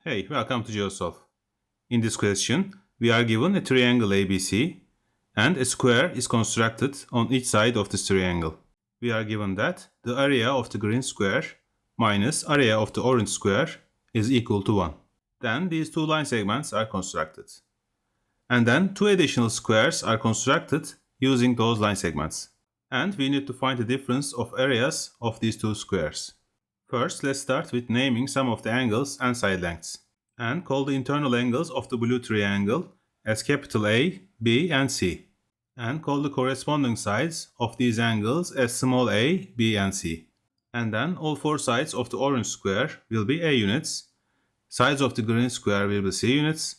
Hey, welcome to GeoSolve. In this question, we are given a triangle ABC and a square is constructed on each side of this triangle. We are given that the area of the green square minus area of the orange square is equal to 1. Then these two line segments are constructed. And then two additional squares are constructed using those line segments. And we need to find the difference of areas of these two squares. First, let's start with naming some of the angles and side lengths, and call the internal angles of the blue triangle as capital A, B, and C, and call the corresponding sides of these angles as small a, b, and c. And then all four sides of the orange square will be A units, sides of the green square will be C units,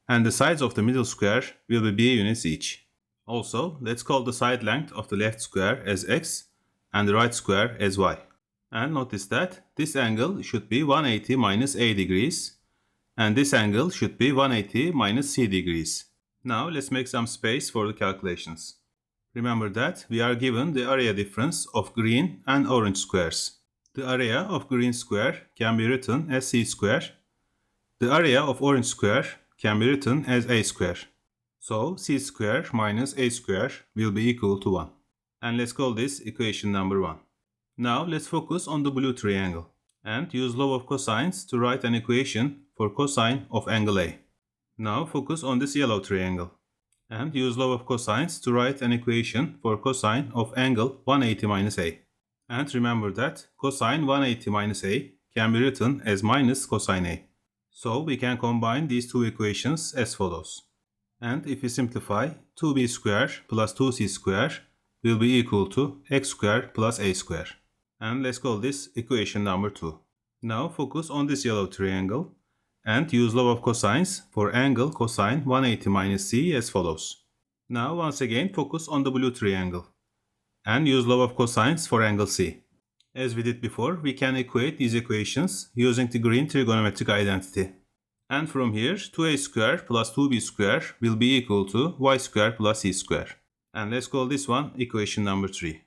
and the sides of the middle square will be B units each. Also, let's call the side length of the left square as X and the right square as Y. And notice that this angle should be 180 minus A degrees, and this angle should be 180 minus C degrees. Now let's make some space for the calculations. Remember that we are given the area difference of green and orange squares. The area of green square can be written as C square. The area of orange square can be written as A square. So C square minus A square will be equal to 1. And let's call this equation number 1. Now let's focus on the blue triangle and use law of cosines to write an equation for cosine of angle A. Now focus on this yellow triangle and use law of cosines to write an equation for cosine of angle 180 minus A. And remember that cosine 180 minus A can be written as minus cosine A. So we can combine these two equations as follows. And if we simplify, 2b square plus 2c square will be equal to x square plus a square. And let's call this equation number 2. Now focus on this yellow triangle and use law of cosines for angle cosine 180 minus c as follows. Now once again focus on the blue triangle and use law of cosines for angle c. As we did before, we can equate these equations using the green trigonometric identity. And from here, 2a square plus 2b square will be equal to y square plus c square. And let's call this one equation number 3.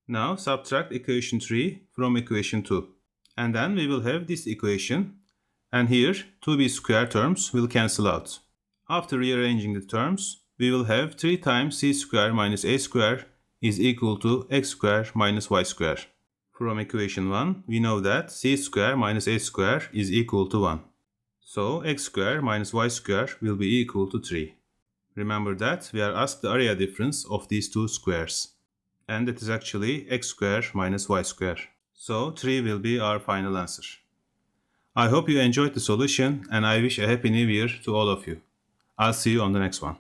Now subtract equation 3 from equation 2. And then we will have this equation. And here, 2b square terms will cancel out. After rearranging the terms, we will have 3 times c square minus a square is equal to x square minus y square. From equation 1, we know that c square minus a square is equal to 1. So x square minus y square will be equal to 3. Remember that we are asked the area difference of these two squares. And it is actually x square minus y square. So 3 will be our final answer. I hope you enjoyed the solution and I wish a happy new year to all of you. I'll see you on the next one.